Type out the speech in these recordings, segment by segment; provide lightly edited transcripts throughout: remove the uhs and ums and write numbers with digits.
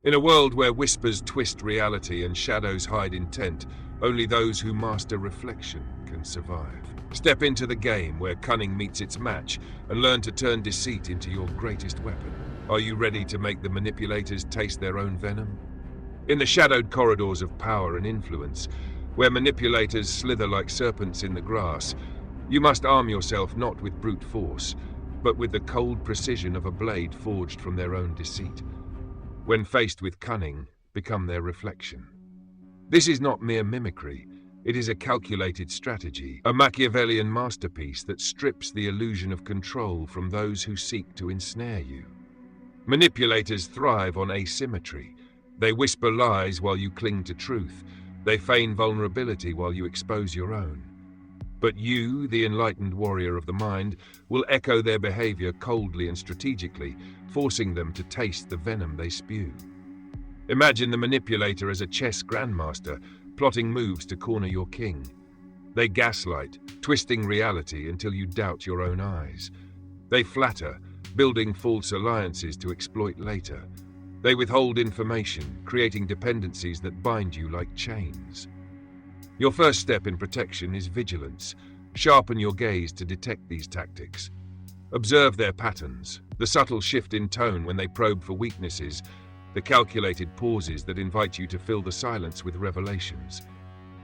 In a world where whispers twist reality and shadows hide intent, only those who master reflection can survive. Step into the game where cunning meets its match and learn to turn deceit into your greatest weapon. Are you ready to make the manipulators taste their own venom? In the shadowed corridors of power and influence, where manipulators slither like serpents in the grass, you must arm yourself not with brute force, but with the cold precision of a blade forged from their own deceit. When faced with cunning, become their reflection. This is not mere mimicry, it is a calculated strategy, a Machiavellian masterpiece that strips the illusion of control from those who seek to ensnare you. Manipulators thrive on asymmetry. They whisper lies while you cling to truth. They feign vulnerability while you expose your own. But you, the enlightened warrior of the mind, will echo their behavior coldly and strategically, forcing them to taste the venom they spew. Imagine the manipulator as a chess grandmaster, plotting moves to corner your king. They gaslight, twisting reality until you doubt your own eyes. They flatter, building false alliances to exploit later. They withhold information, creating dependencies that bind you like chains. Your first step in protection is vigilance. Sharpen your gaze to detect these tactics. Observe their patterns, the subtle shift in tone when they probe for weaknesses, the calculated pauses that invite you to fill the silence with revelations.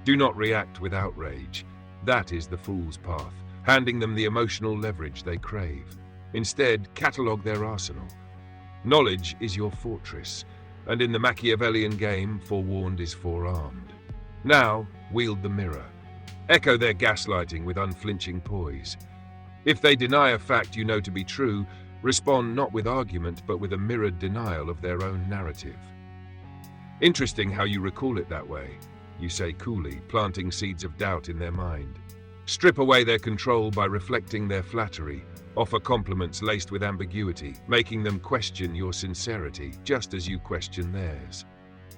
Do not react with outrage. That is the fool's path, handing them the emotional leverage they crave. Instead, catalogue their arsenal. Knowledge is your fortress, and in the Machiavellian game, forewarned is forearmed. Now, wield the mirror. Echo their gaslighting with unflinching poise. If they deny a fact you know to be true, respond not with argument but with a mirrored denial of their own narrative. Interesting how you recall it that way, you say coolly, planting seeds of doubt in their mind. Strip away their control by reflecting their flattery. Offer compliments laced with ambiguity, making them question your sincerity, just as you question theirs.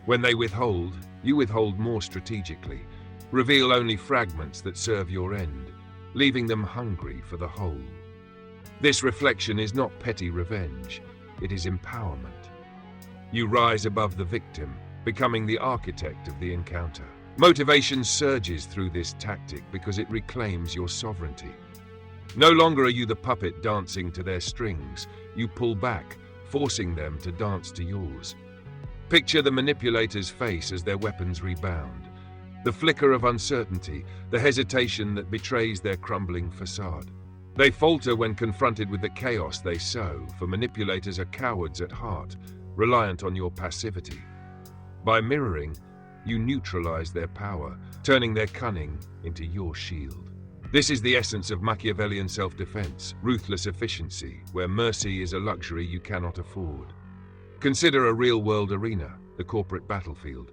When they withhold, you withhold more strategically. Reveal only fragments that serve your end, leaving them hungry for the whole. This reflection is not petty revenge, it is empowerment. You rise above the victim, becoming the architect of the encounter. Motivation surges through this tactic because it reclaims your sovereignty. No longer are you the puppet dancing to their strings. You pull back, forcing them to dance to yours. Picture the manipulator's face as their weapons rebound. The flicker of uncertainty, the hesitation that betrays their crumbling facade. They falter when confronted with the chaos they sow, for manipulators are cowards at heart, reliant on your passivity. By mirroring, you neutralize their power, turning their cunning into your shield. This is the essence of Machiavellian self-defense, ruthless efficiency, where mercy is a luxury you cannot afford. Consider a real-world arena, the corporate battlefield.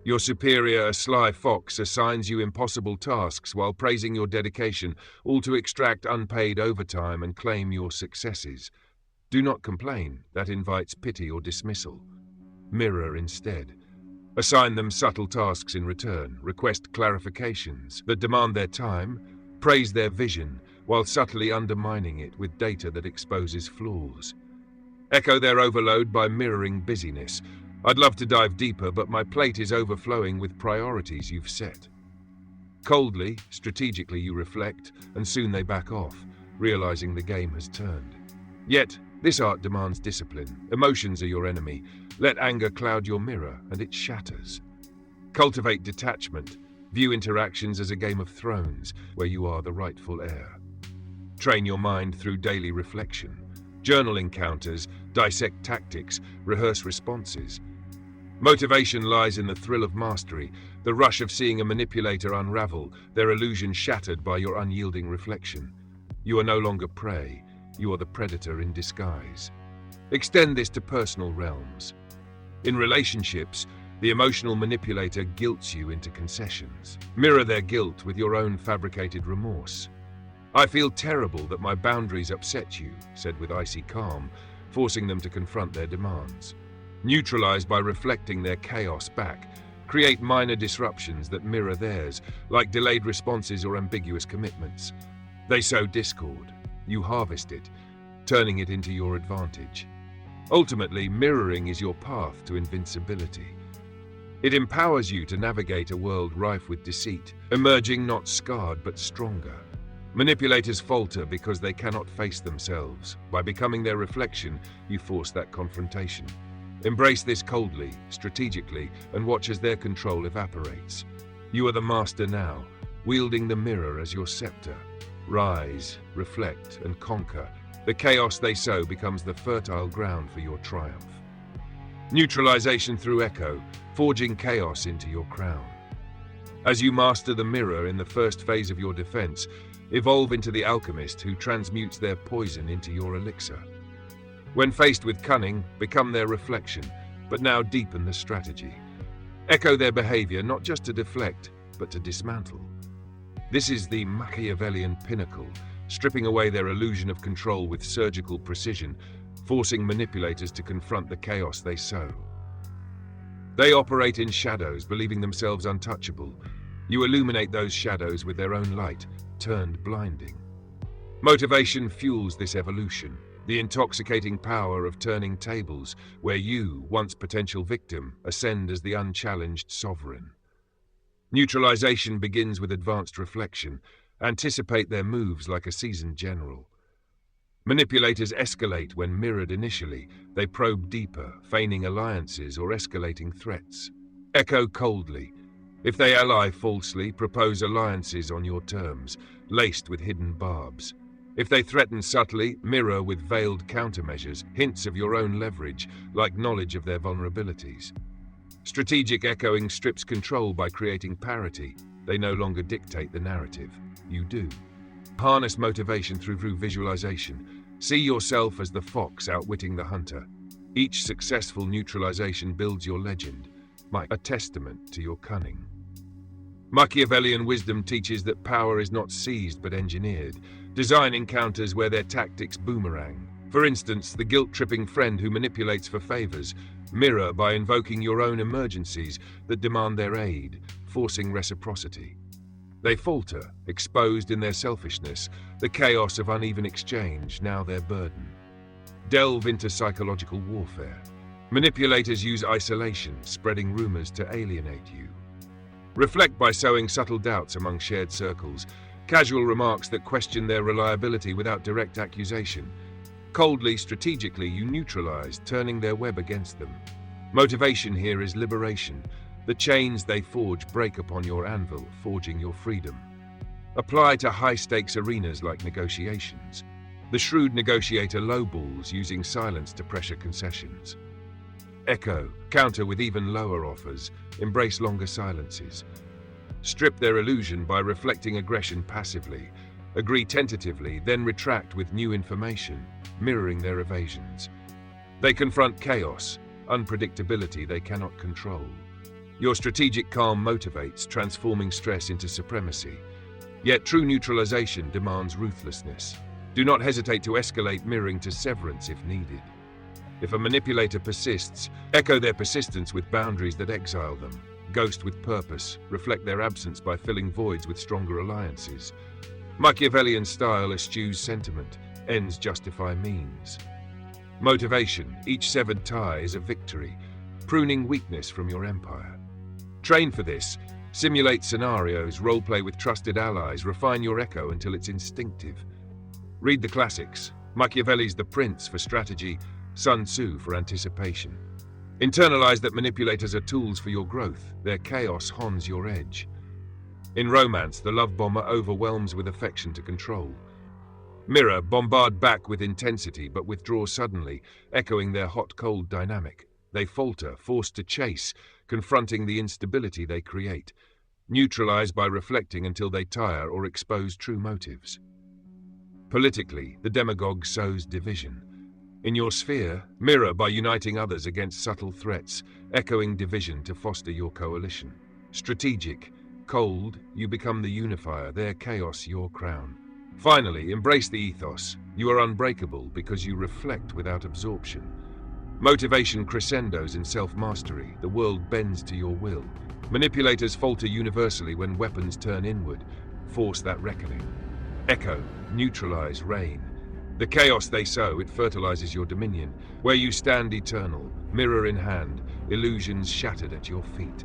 Your superior, a sly fox, assigns you impossible tasks while praising your dedication, all to extract unpaid overtime and claim your successes. Do not complain, that invites pity or dismissal. Mirror instead. Assign them subtle tasks in return, request clarifications that demand their time, praise their vision, while subtly undermining it with data that exposes flaws. Echo their overload by mirroring busyness. I'd love to dive deeper, but my plate is overflowing with priorities you've set. Coldly, strategically you reflect, and soon they back off, realizing the game has turned. Yet, this art demands discipline. Emotions are your enemy. Let anger cloud your mirror, and it shatters. Cultivate detachment. View interactions as a game of thrones, where you are the rightful heir. Train your mind through daily reflection. Journal encounters, dissect tactics, rehearse responses. Motivation lies in the thrill of mastery, the rush of seeing a manipulator unravel, their illusion shattered by your unyielding reflection. You are no longer prey, you are the predator in disguise. Extend this to personal realms. In relationships, the emotional manipulator guilts you into concessions. Mirror their guilt with your own fabricated remorse. I feel terrible that my boundaries upset you, said with icy calm, forcing them to confront their demands. Neutralize by reflecting their chaos back. Create minor disruptions that mirror theirs, like delayed responses or ambiguous commitments. They sow discord. You harvest it, turning it into your advantage. Ultimately, mirroring is your path to invincibility. It empowers you to navigate a world rife with deceit, emerging not scarred but stronger. Manipulators falter because they cannot face themselves. By becoming their reflection, you force that confrontation. Embrace this coldly, strategically, and watch as their control evaporates. You are the master now, wielding the mirror as your scepter. Rise, reflect, and conquer. The chaos they sow becomes the fertile ground for your triumph. Neutralization through echo, forging chaos into your crown. As you master the mirror in the first phase of your defense, evolve into the alchemist who transmutes their poison into your elixir. When faced with cunning, become their reflection, but now deepen the strategy. Echo their behavior not just to deflect, but to dismantle. This is the Machiavellian pinnacle, stripping away their illusion of control with surgical precision, forcing manipulators to confront the chaos they sow. They operate in shadows, believing themselves untouchable. You illuminate those shadows with their own light, turned blinding. Motivation fuels this evolution, the intoxicating power of turning tables, where you, once potential victim, ascend as the unchallenged sovereign. Neutralization begins with advanced reflection. Anticipate their moves like a seasoned general. Manipulators escalate when mirrored initially. They probe deeper, feigning alliances or escalating threats. Echo coldly. If they ally falsely, propose alliances on your terms, laced with hidden barbs. If they threaten subtly, mirror with veiled countermeasures, hints of your own leverage, like knowledge of their vulnerabilities. Strategic echoing strips control by creating parity. They no longer dictate the narrative. You do. Harness motivation through visualization. See yourself as the fox outwitting the hunter. Each successful neutralization builds your legend, a testament to your cunning. Machiavellian wisdom teaches that power is not seized but engineered. Design encounters where their tactics boomerang. For instance, the guilt-tripping friend who manipulates for favors. Mirror by invoking your own emergencies that demand their aid, forcing reciprocity. They falter, exposed in their selfishness, the chaos of uneven exchange, now their burden. Delve into psychological warfare. Manipulators use isolation, spreading rumors to alienate you. Reflect by sowing subtle doubts among shared circles, casual remarks that question their reliability without direct accusation. Coldly, strategically, you neutralize, turning their web against them. Motivation here is liberation. The chains they forge break upon your anvil, forging your freedom. Apply to high-stakes arenas like negotiations. The shrewd negotiator lowballs, using silence to pressure concessions. Echo, counter with even lower offers, embrace longer silences. Strip their illusion by reflecting aggression passively. Agree tentatively, then retract with new information, mirroring their evasions. They confront chaos, unpredictability they cannot control. Your strategic calm motivates, transforming stress into supremacy. Yet true neutralization demands ruthlessness. Do not hesitate to escalate mirroring to severance if needed. If a manipulator persists, echo their persistence with boundaries that exile them. Ghost with purpose, reflect their absence by filling voids with stronger alliances. Machiavellian style eschews sentiment, ends justify means. Motivation, each severed tie is a victory, pruning weakness from your empire. Train for this, simulate scenarios, roleplay with trusted allies, refine your echo until it's instinctive. Read the classics, Machiavelli's The Prince for strategy, Sun Tzu for anticipation. Internalize that manipulators are tools for your growth, their chaos hons your edge. In romance, the love bomber overwhelms with affection to control. Mirror, bombard back with intensity but withdraw suddenly, echoing their hot-cold dynamic. They falter, forced to chase, confronting the instability they create. Neutralize by reflecting until they tire or expose true motives. Politically, the demagogue sows division. In your sphere, mirror by uniting others against subtle threats, echoing division to foster your coalition. Strategic, cold, you become the unifier, their chaos your crown. Finally, embrace the ethos. You are unbreakable because you reflect without absorption. Motivation crescendos in self-mastery. The world bends to your will. Manipulators falter universally when weapons turn inward. Force that reckoning. Echo, neutralize, reign. The chaos they sow, it fertilizes your dominion, where you stand eternal, mirror in hand, illusions shattered at your feet.